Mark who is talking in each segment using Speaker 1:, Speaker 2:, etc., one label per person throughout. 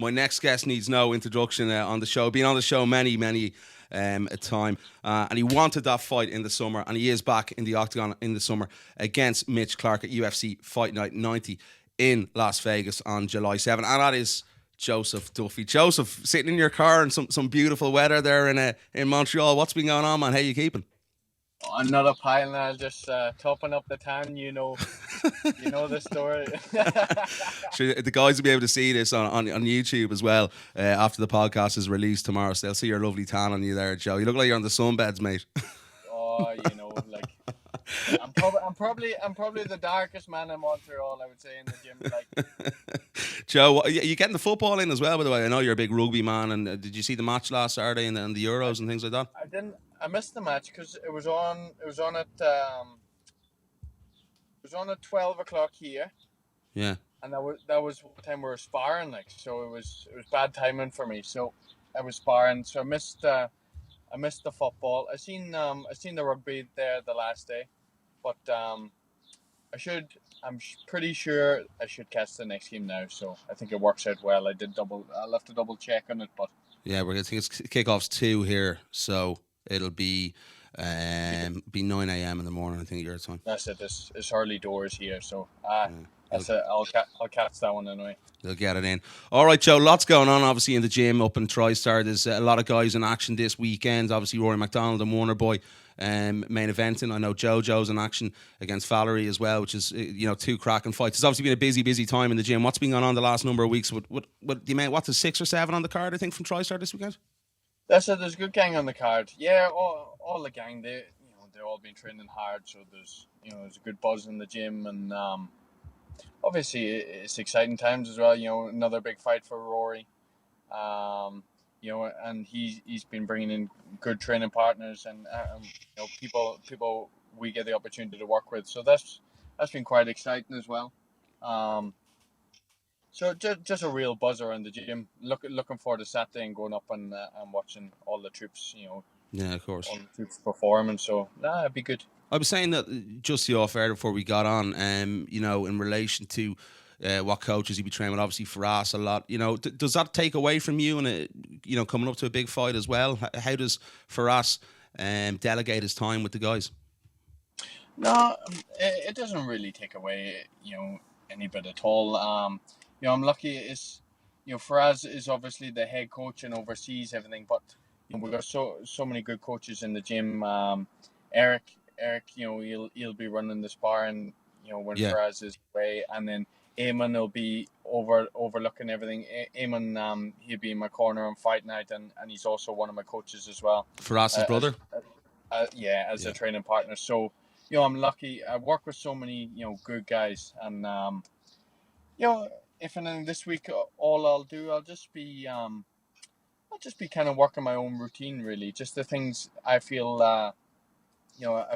Speaker 1: My next guest needs no introduction on the show. Been on the show many a time, and he wanted that fight in the summer, and he is back in the octagon in the summer against Mitch Clark at UFC Fight Night 90 in Las Vegas on July 7, and that is Joseph Duffy. Joseph, sitting in your car in some beautiful weather there in Montreal. What's been going on, man? How you keeping?
Speaker 2: Another pile now, just topping up the tan. You know the story.
Speaker 1: Sure, the guys will be able to see this on YouTube as well after the podcast is released tomorrow. So they'll see your lovely tan on you there, Joe. You look like you're on the sunbeds, mate.
Speaker 2: Oh, like I'm probably the darkest man in Montreal, I would say, in the gym. Like,
Speaker 1: Joe, are you getting the football in as well? By the way, I know you're a big rugby man. And did you see the match last Saturday and the Euros and things like that?
Speaker 2: I didn't. I missed the match because it was on at 12 o'clock here.
Speaker 1: Yeah.
Speaker 2: And that was what time we were sparring, like, so it was bad timing for me. So I was sparring, so I missed the football. I seen the rugby there the last day, but I'm pretty sure I should catch the next game now. So I think it works out well. I'll have to double check on it, but
Speaker 1: yeah, we're gonna think it's kickoff's 2 here, so it'll be 9 a.m. in the morning, I think, your time.
Speaker 2: That's it. It's early doors here, so that's it. I'll catch that one anyway.
Speaker 1: They'll get it in. All right, Joe, lots going on, obviously, in the gym up in TriStar. There's a lot of guys in action this weekend. Obviously, Rory McDonald and Warner Boy main eventing. I know Joe's in action against Valerie as well, which is, 2 cracking fights. It's obviously been a busy time in the gym. What's been going on the last number of weeks? What's the 6 or 7 on the card, I think, from TriStar this weekend?
Speaker 2: That's it. There's a good gang on the card. Yeah, all the gang, they've all been training hard, so there's a good buzz in the gym, and obviously it's exciting times as well. Another big fight for Rory. And he's been bringing in good training partners and people we get the opportunity to work with. So that's been quite exciting as well. So just a real buzz around the gym. Looking forward to Saturday and going up and watching all the troops.
Speaker 1: Yeah, of course.
Speaker 2: All the troops performing. So it'd be good.
Speaker 1: I was saying that just the off air before we got on. In relation to what coaches you be training with, obviously Firas a lot. Does that take away from you and coming up to a big fight as well? How does Firas delegate his time with the guys?
Speaker 2: No, it doesn't really take away any bit at all. I'm lucky. Firas is obviously the head coach and oversees everything, but we've got so many good coaches in the gym. Eric, he'll be running the sparring, when Firas is away, and then Eamon will be overlooking everything. Eamon, he'll be in my corner on Fight Night, and he's also one of my coaches as well.
Speaker 1: Firas' brother?
Speaker 2: As a training partner. So, I'm lucky. I work with so many, good guys, and if anything this week, all I'll do, I'll just be kind of working my own routine, really. Just the things I feel, I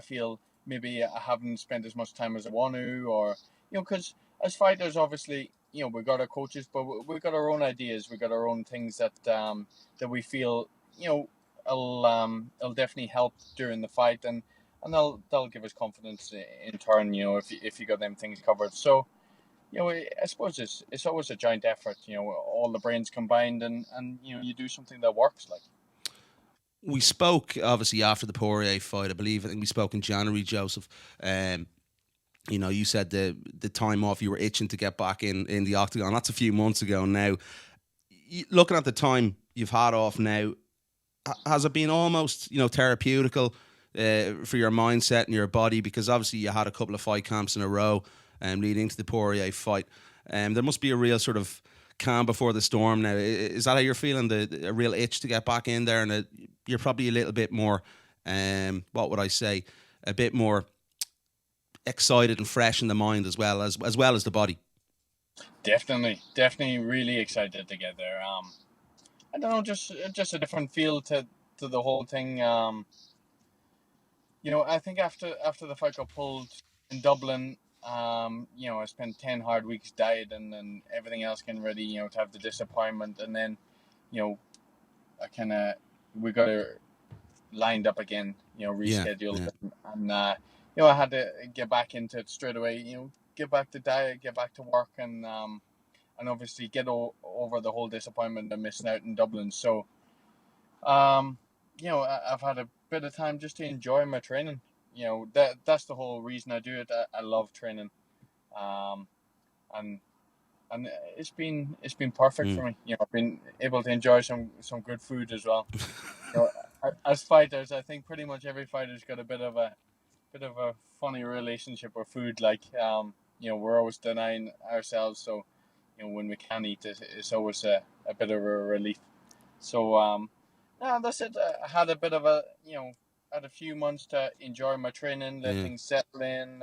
Speaker 2: feel maybe I haven't spent as much time as I want to, or, because as fighters, obviously, we've got our coaches, but we've got our own ideas. We've got our own things that we feel, it'll definitely help during the fight, and they'll give us confidence in turn, if you got them things covered. So, I suppose it's always a joint effort, all the brains combined, and you do something that works, like.
Speaker 1: We spoke, obviously, after the Poirier fight. I think we spoke in January, Joseph. You said the time off, you were itching to get back in the octagon. That's a few months ago now. Looking at the time you've had off now, has it been almost, therapeutical for your mindset and your body? Because obviously you had a couple of fight camps in a row leading to the Poirier fight. There must be a real sort of calm before the storm now. Is that how you're feeling? A real itch to get back in there, and you're probably a little bit more, what would I say, a bit more excited and fresh in the mind as well as the body. Definitely
Speaker 2: really excited to get there. I don't know, just a different feel to the whole thing. I think after the fight got pulled in Dublin, I spent 10 hard weeks dieting and everything else getting ready, to have the disappointment, and then, we got it lined up again, rescheduled, and I had to get back into it straight away, get back to diet, get back to work, and obviously get over the whole disappointment of missing out in Dublin. So, I've had a bit of time just to enjoy my training. That's the whole reason I do it. I love training, and it's been perfect for me. I've been able to enjoy some good food as well. As fighters, I think pretty much every fighter's got a bit of a funny relationship with food. Like, we're always denying ourselves, so when we can eat, it's always a bit of a relief. So, that's it. I had a bit of had a few months to enjoy my training, let things settle in,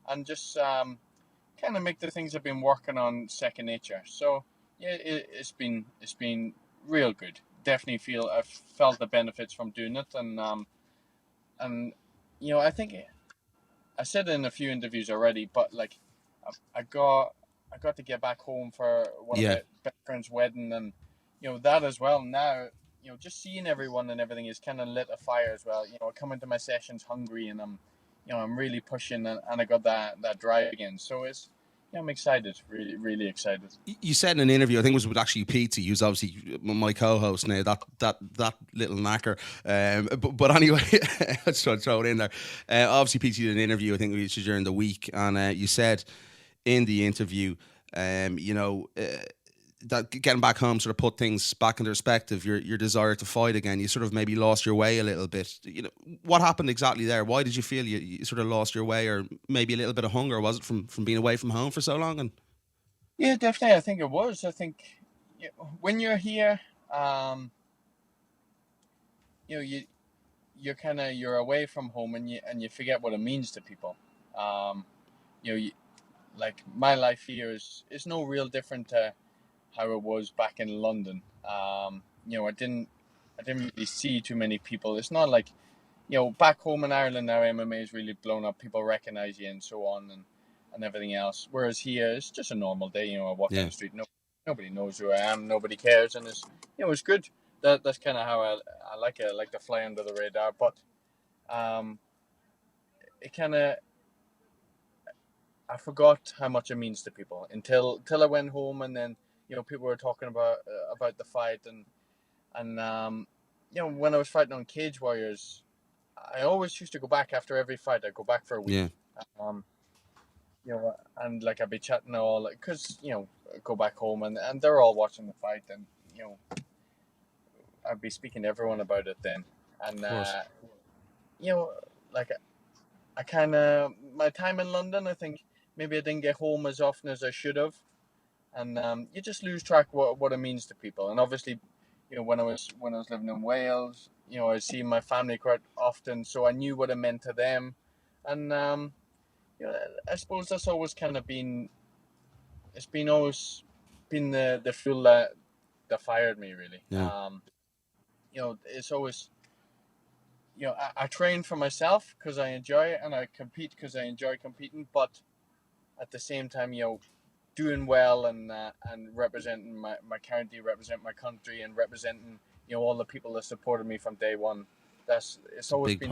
Speaker 2: and just kind of make the things I've been working on second nature. So it's been real good. Definitely I've felt the benefits from doing it, and I think I said it in a few interviews already, but like I got to get back home for one of my best friend's wedding, and that as well. Now just seeing everyone and everything is kind of lit a fire as well. I come into my sessions hungry, and I'm really pushing, and I got that drive again. So I'm excited, really, really excited.
Speaker 1: You said in an interview, I think it was with actually Pete, who's obviously my co-host now, that little knacker. But anyway, let's try to throw it in there. Obviously, Pete did an interview, I think it was during the week, and you said in the interview, that getting back home sort of put things back into perspective. Your desire to fight again, you sort of maybe lost your way a little bit. What happened exactly there? Why did you feel you sort of lost your way, or maybe a little bit of hunger? Was it from being away from home for so long? And
Speaker 2: yeah, definitely. I think it was. I think when you're here, you're away from home, and you forget what it means to people. Like my life here is no real different to how it was back in London. I didn't really see too many people. It's not like, back home in Ireland now, MMA is really blown up. People recognize you and so on, and everything else. Whereas here, it's just a normal day. I walk down the street, nobody knows who I am, nobody cares, and it's good. That's kind of how I like it. I like to fly under the radar, but it kind of, I forgot how much it means to people until I went home, and then people were talking about the fight, and when I was fighting on Cage Warriors, I always used to go back after every fight. I'd go back for a week. And like I'd be chatting all, because go back home, and they're all watching the fight, and I'd be speaking to everyone about it then, and like I kind of, my time in London, I think maybe I didn't get home as often as I should have. And you just lose track what it means to people. And obviously, when I was living in Wales, I see my family quite often, so I knew what it meant to them. And I suppose that's always kind of been, always been the fuel that fired me, really.
Speaker 1: Yeah.
Speaker 2: It's always, I train for myself because I enjoy it, and I compete because I enjoy competing. But at the same time, doing well and representing my county, represent my country, and representing all the people that supported me from day one. It's always been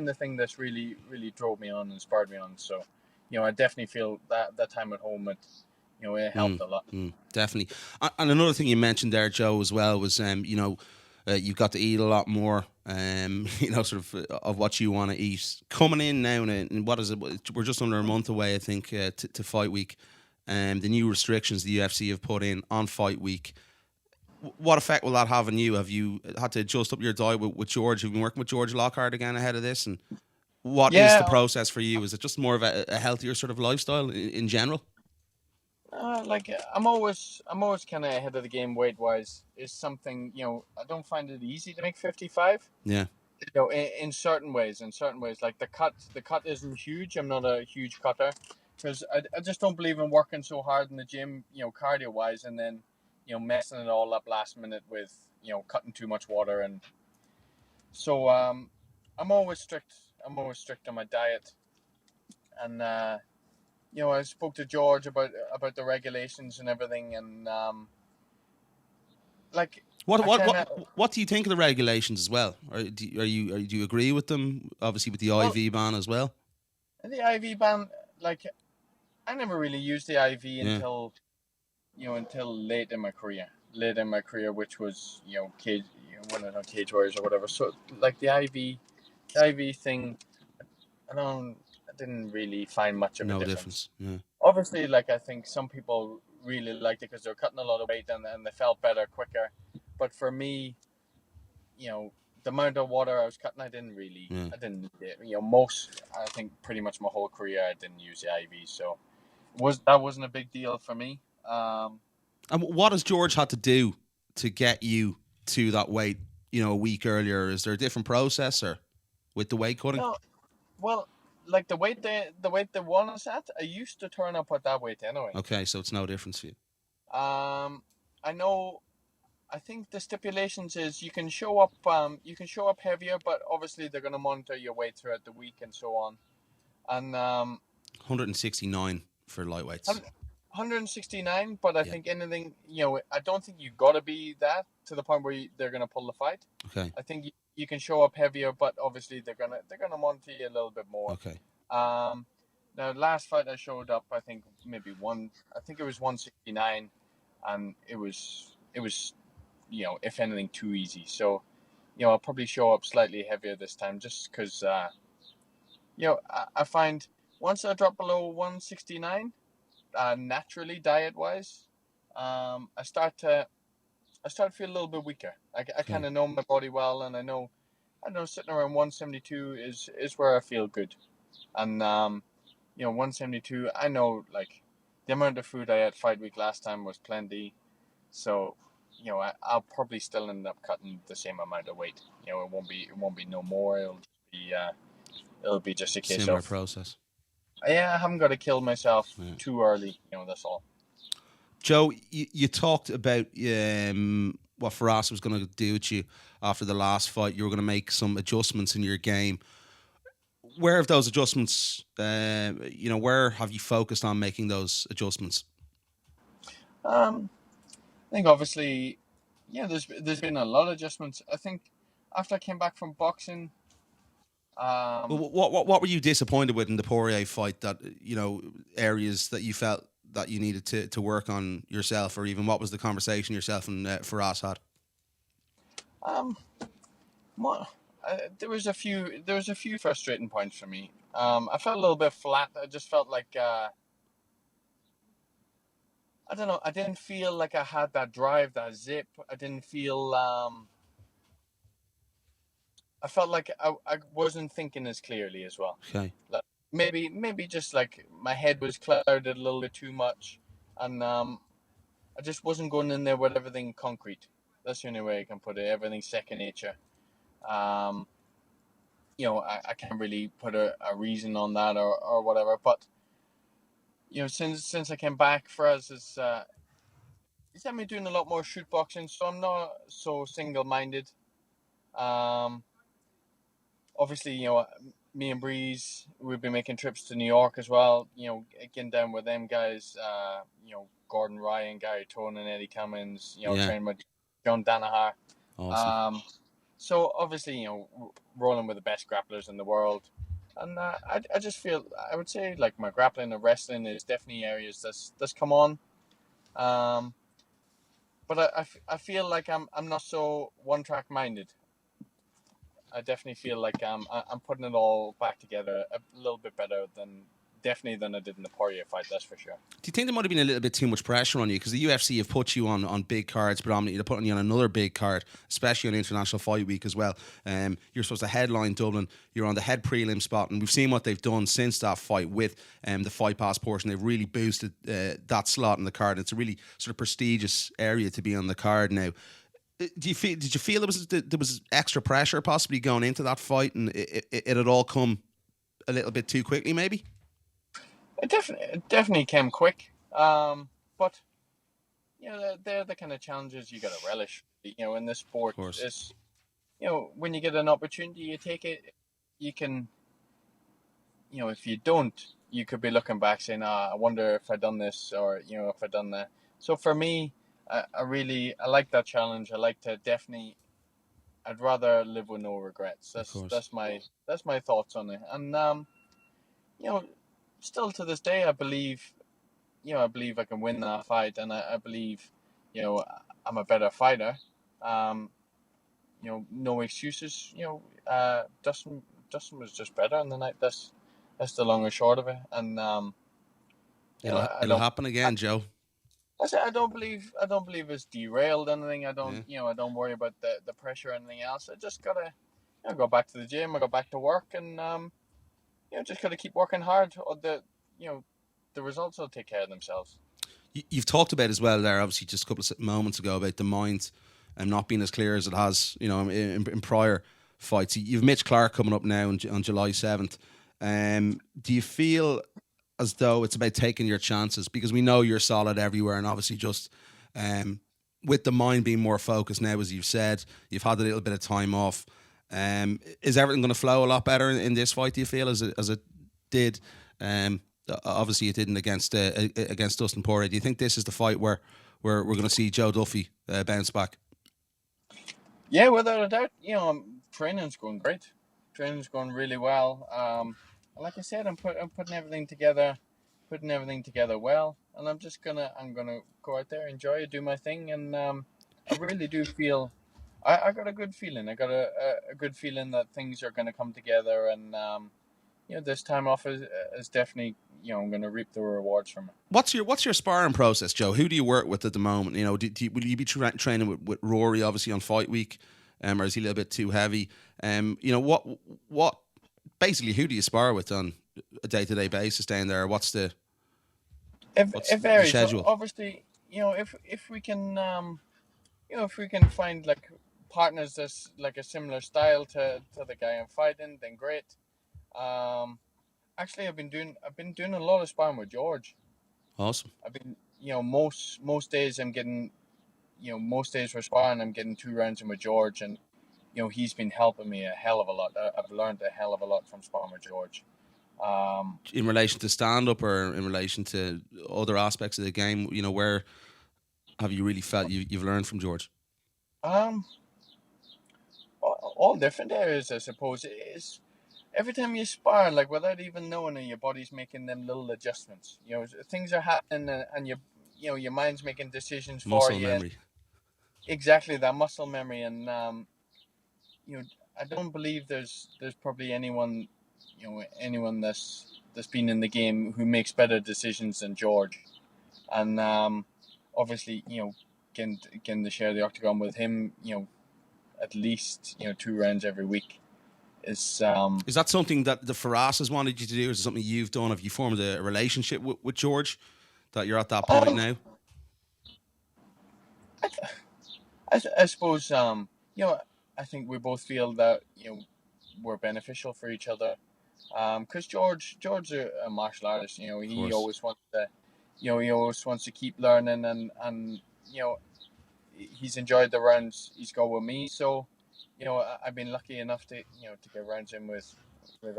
Speaker 2: the thing that's really, really drove me on and spurred me on. So, I definitely feel that time at home, it helped a lot.
Speaker 1: Definitely. And another thing you mentioned there, Joe, as well, was you've got to eat a lot more, sort of what you want to eat. Coming in now, and what is it? We're just under a month away, I think, to Fight Week. The new restrictions the UFC have put in on Fight Week. What effect will that have on you? Have you had to adjust up your diet with George? Have you been working with George Lockhart again ahead of this? And what is the process for you? Is it just more of a healthier sort of lifestyle in general?
Speaker 2: I'm always kind of ahead of the game weight wise. Is something I don't find it easy to make 55.
Speaker 1: Yeah.
Speaker 2: In certain ways, like the cut isn't huge. I'm not a huge cutter because I just don't believe in working so hard in the gym, cardio wise, and then messing it all up last minute with cutting too much water. And so I'm always strict on my diet, and I spoke to George about the regulations and everything, and
Speaker 1: what do you think of the regulations as well? Do you agree with them? Obviously, with the IV ban as well.
Speaker 2: The IV ban, like, I never really used the IV until until late in my career. Which was, cage, one of the Cage Warriors or whatever. So like the IV thing, I didn't really find much of a
Speaker 1: No
Speaker 2: difference.
Speaker 1: difference. Yeah.
Speaker 2: Obviously, like I think some people really liked it because they're cutting a lot of weight and they felt better quicker. But for me, the amount of water I was cutting, I didn't need it. I think pretty much my whole career, I didn't use the IV, so that wasn't a big deal for me.
Speaker 1: And what has George had to do to get you to that weight, a week earlier? Is there a different process or with the weight cutting?
Speaker 2: No, well, like the weight they want us at, I used to turn up at that weight anyway.
Speaker 1: Okay, so it's no difference for you.
Speaker 2: I know. I think the stipulations is you can show up heavier, but obviously they're going to monitor your weight throughout the week and so on. And
Speaker 1: 169 for lightweights.
Speaker 2: 169, but I think anything, I don't think you got to be that to the point where they're going to pull the fight.
Speaker 1: Okay.
Speaker 2: I think you can show up heavier, but obviously they're gonna monitor you a little bit more.
Speaker 1: Okay.
Speaker 2: Now last fight I showed up, I think it was 169, and it was if anything too easy. So I'll probably show up slightly heavier this time just because I find once I drop below 169, naturally diet wise, I start to feel a little bit weaker. I kind of know my body well, and I know sitting around 172 is where I feel good. And 172, I know like the amount of food I had fight week last time was plenty, so I'll probably still end up cutting the same amount of weight. It won't be no more. It'll be just a case
Speaker 1: similar
Speaker 2: of
Speaker 1: process.
Speaker 2: Yeah, I haven't got to kill myself too early. That's all.
Speaker 1: Joe, you talked about what Firas was going to do with you after the last fight. You were going to make some adjustments in your game. Where have those adjustments? Where have you focused on making those adjustments?
Speaker 2: I think obviously, there's been a lot of adjustments. I think after I came back from boxing.
Speaker 1: What were you disappointed with in the Poirier fight? That areas that you felt that you needed to work on yourself, or even what was the conversation yourself and Firas had?
Speaker 2: There was a few frustrating points for me. I felt a little bit flat. I just felt like I don't know. I didn't feel like I had that drive, that zip. I didn't feel. I felt like I wasn't thinking as clearly as well.
Speaker 1: Okay.
Speaker 2: Like maybe just like my head was clouded a little bit too much, and I just wasn't going in there with everything concrete. That's the only way I can put it. Everything second nature. I can't really put a reason on that or whatever. But since I came back, for us, it's had me doing a lot more shoot boxing, so I'm not so single-minded. Obviously, me and Breeze, we've been making trips to New York as well. Getting down with them guys. Gordon Ryan, Gary Tone, and Eddie Cummins. Training with John Danaher.
Speaker 1: Awesome.
Speaker 2: So obviously, rolling with the best grapplers in the world, and I just feel, I would say, like my grappling and wrestling is definitely areas that's come on. But I feel like I'm not so one track minded. I definitely feel like I'm putting it all back together a little bit better than I did in the Poirier fight. That's for sure.
Speaker 1: Do you think there might have been a little bit too much pressure on you? Because the UFC have put you on big cards predominantly. They're putting you on another big card, especially on International Fight Week as well. You're supposed to headline Dublin. You're on the head prelim spot, and we've seen what they've done since that fight with the Fight Pass portion. They've really boosted that slot in the card. It's a really sort of prestigious area to be on the card now. Did you feel there was extra pressure possibly going into that fight, and it had all come a little bit too quickly, maybe?
Speaker 2: It definitely came quick, but they're the kind of challenges you got to relish. In this sport, it's when you get an opportunity, you take it. You can, if you don't, you could be looking back saying, I wonder if I'd done this, or if I'd done that. So for me, I like that challenge. I like to I'd rather live with no regrets. That's my thoughts on it. And still to this day, I believe, I believe I can win that fight, and I believe, I'm a better fighter. No excuses. Dustin was just better on the night. That's the long and short of it. And
Speaker 1: It'll happen again, Joe.
Speaker 2: I don't believe it's derailed anything. I don't
Speaker 1: Yeah.
Speaker 2: I don't worry about the pressure or anything else. I just gotta go back to the gym. I go back to work, and just gotta keep working hard. Or the results will take care of themselves.
Speaker 1: You've talked about as well there, obviously, just a couple of moments ago about the mind and not being as clear as it has, in prior fights. You've Mitch Clark coming up now on July 7th. Do you feel as though it's about taking your chances? Because we know you're solid everywhere, and obviously just with the mind being more focused now, as you've said, you've had a little bit of time off. Is everything going to flow a lot better in this fight, do you feel, as it did? Obviously, it didn't against Dustin Poirier. Do you think this is the fight where we're going to see Joe Duffy bounce back?
Speaker 2: Yeah, without a doubt. Training's going great. Training's going really well. Like I said, I'm putting everything together well, and I'm gonna go out there, enjoy it, do my thing, and I really do feel I got a good feeling. I got a good feeling that things are gonna come together, and this time off is definitely, I'm going to reap the rewards from it.
Speaker 1: What's your sparring process, Joe? Who do you work with at the moment? Will you be training with Rory, obviously, on fight week, or is he a little bit too heavy? What basically, who do you spar with on a day-to-day basis down there? What's the schedule?
Speaker 2: So obviously, if we can, if we can find like partners that's like a similar style to the guy I'm fighting, then great. Actually, I've been doing a lot of sparring with George.
Speaker 1: Awesome.
Speaker 2: I've been, most days I'm getting, most days we're sparring, I'm getting 2 rounds in with George, and he's been helping me a hell of a lot. I've learned a hell of a lot from sparring with George.
Speaker 1: In relation to stand up, or in relation to other aspects of the game, where have you really felt you've learned from George?
Speaker 2: All different areas, I suppose. It's every time you spar, like without even knowing it, your body's making them little adjustments. Things are happening, and your mind's making decisions for you.
Speaker 1: Muscle memory.
Speaker 2: Exactly, that muscle memory, and I don't believe there's probably anyone that's been in the game who makes better decisions than George. And obviously, getting to share the octagon with him, at least 2 rounds every week. Is
Speaker 1: that something that the Firas has wanted you to do? Is it something you've done? Have you formed a relationship with George that you're at that point now?
Speaker 2: I suppose I think we both feel that we're beneficial for each other. Because George's a martial artist. He always wants to, he always wants to keep learning, and he's enjoyed the rounds he's got with me. So I've been lucky enough to to get rounds in with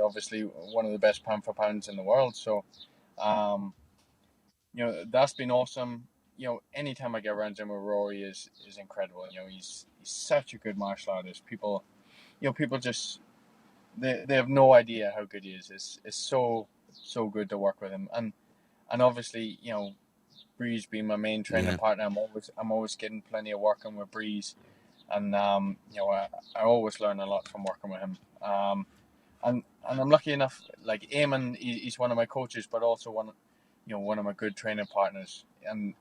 Speaker 2: obviously one of the best pound for pounds in the world. So that's been awesome. Anytime I get rounds in with Rory is incredible. He's such a good martial artist. People just they have no idea how good he is. It's so good to work with him, and obviously Breeze being my main training partner, I'm always getting plenty of working with Breeze. And I always learn a lot from working with him. And I'm lucky enough. Like Eamon, he's one of my coaches, but also one of my good training partners. And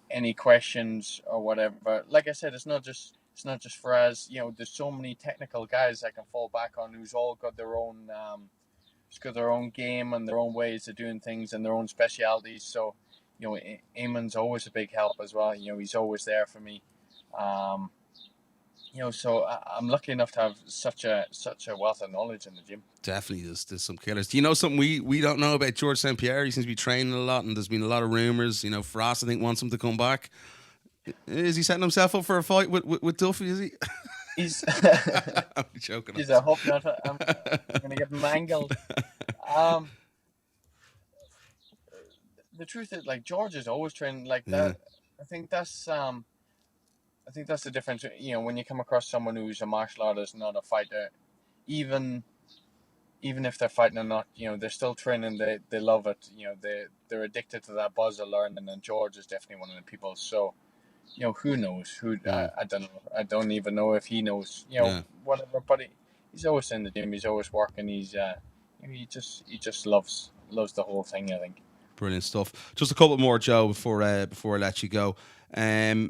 Speaker 2: any questions or whatever, like I said, it's not just for us. There's so many technical guys I can fall back on who's all got their own, game and their own ways of doing things and their own specialities. So Eamon's always a big help as well. He's always there for me. So I'm lucky enough to have such a wealth of knowledge in the gym.
Speaker 1: Definitely, there's some killers. Do you know something we don't know about George St. Pierre? He seems to be training a lot, and there's been a lot of rumours. Frost, I think, wants him to come back. Is he setting himself up for a fight with Duffy? Is he?
Speaker 2: He's
Speaker 1: I'm joking.
Speaker 2: I hope not. I'm going to get mangled. The truth is, like, George is always training like that. I think that's the difference. When you come across someone who's a martial artist, not a fighter, even even if they're fighting or not, they're still training. They love it. They're addicted to that buzz of learning. And George is definitely one of the people. So, who knows? I don't know. I don't even know if he knows. Whatever. But he's always in the gym. He's always working. He just loves the whole thing, I think.
Speaker 1: Brilliant stuff. Just a couple more, Joe, before I let you go. I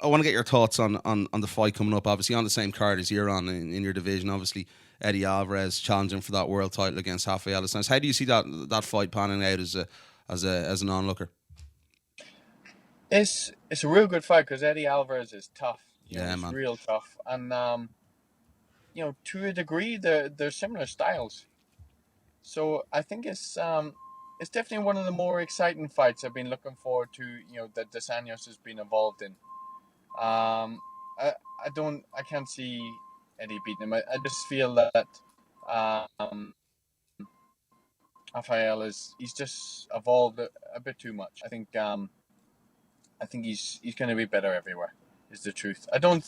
Speaker 1: want to get your thoughts on the fight coming up. Obviously, on the same card as you're on in your division. Obviously, Eddie Alvarez challenging for that world title against Rafael dos Anjos. How do you see that fight panning out as an onlooker?
Speaker 2: It's a real good fight because Eddie Alvarez is tough. He's
Speaker 1: man.
Speaker 2: Real tough, and to a degree, they're similar styles. So I think it's definitely one of the more exciting fights I've been looking forward to. That dos Anjos has been involved in. I can't see Eddie beating him. I just feel that Rafael he's just evolved a bit too much. I think he's going to be better everywhere. Is the truth. I don't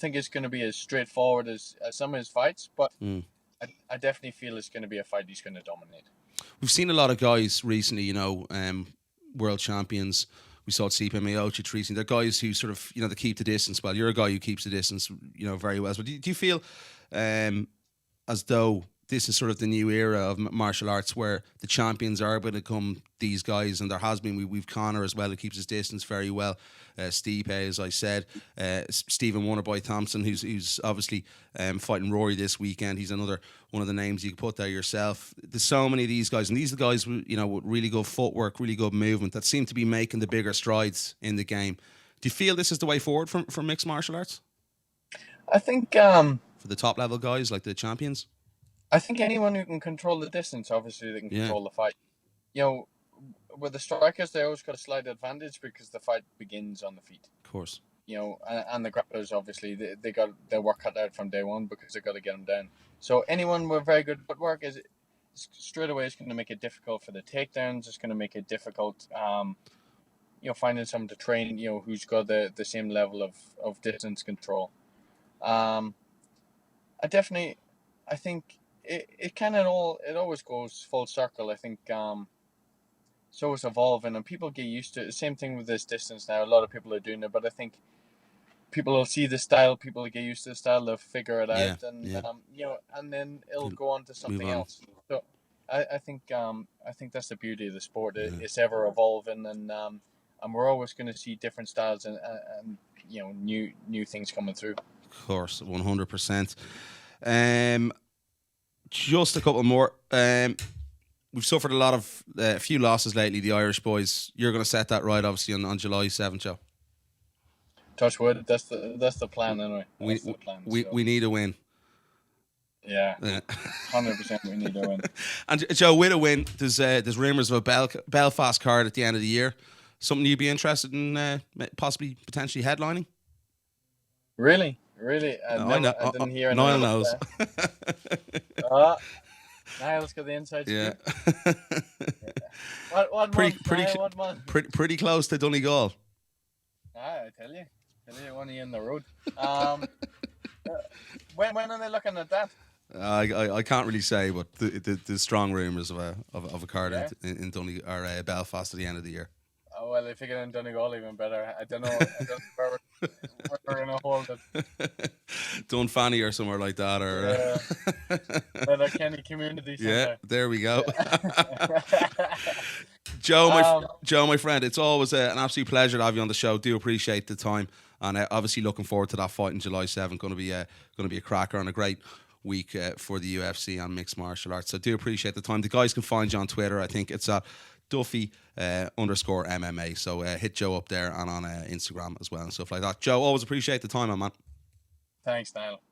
Speaker 2: think it's going to be as straightforward as some of his fights, but I definitely feel it's going to be a fight he's going to dominate.
Speaker 1: We've seen a lot of guys recently, world champions. We saw Stipe Miocic recently. They're guys who sort of, they keep the distance. Well, you're a guy who keeps the distance, very well. So do you feel as though this is sort of the new era of martial arts where the champions are going to become these guys? And there has been, we've Conor as well, who keeps his distance very well. Stipe, as I said, Stephen Wonderboy Thompson, who's obviously fighting Rory this weekend. He's another one of the names you can put there yourself. There's so many of these guys, and these are the guys with really good footwork, really good movement that seem to be making the bigger strides in the game. Do you feel this is the way forward for mixed martial arts?
Speaker 2: I think
Speaker 1: for the top level guys like the champions.
Speaker 2: I think anyone who can control the distance, obviously, they can control the fight. With the strikers, they always got a slight advantage because the fight begins on the feet.
Speaker 1: Of course.
Speaker 2: And the grapplers, obviously, they got their work cut out from day one because they got to get them down. So anyone with very good footwork is straight away is going to make it difficult for the takedowns. It's going to make it difficult, finding someone to train, who's got the same level of distance control. I think it kind of always goes full circle. I think so it's evolving and people get used to it. Same thing with this distance now. A lot of people are doing it, but I think people will see the style, people will get used to the style, they'll figure it out, and and then it'll go on to something else. So I think that's the beauty of the sport. It's ever evolving, and we're always going to see different styles and new things coming through.
Speaker 1: Of course, 100%. Just a couple more. We've suffered a few losses lately, the Irish boys. You're going to set that right, obviously, on July 7th, Joe.
Speaker 2: Touch wood. That's the plan, anyway.
Speaker 1: We need a win.
Speaker 2: Yeah. 100% we need a win.
Speaker 1: And Joe, with a win, there's rumours of a Belfast card at the end of the year. Something you'd be interested in potentially headlining?
Speaker 2: Really? I didn't hear anything.
Speaker 1: Niall knows.
Speaker 2: Niall's got the inside scoop.
Speaker 1: Yeah.
Speaker 2: What
Speaker 1: pretty close to Donegal.
Speaker 2: I tell you, only in the road. When are they looking at that?
Speaker 1: I can't really say, but the strong rumours of a card in Donegal or Belfast at the end of the year.
Speaker 2: Oh, well, if you get in Donegal, even better. I don't know where we're going to hold it.
Speaker 1: Dunfanny or somewhere like that, or
Speaker 2: the Kenny Community Centre.
Speaker 1: Yeah, there we go. Joe, my friend, it's always an absolute pleasure to have you on the show. Do appreciate the time, and obviously looking forward to that fight on July 7th. Going to be a cracker and a great week for the UFC and mixed martial arts. So do appreciate the time. The guys can find you on Twitter. I think it's at Duffy _ MMA. So hit Joe up there and on Instagram as well and stuff like that. Joe, always appreciate the time, man.
Speaker 2: Thanks, Niall.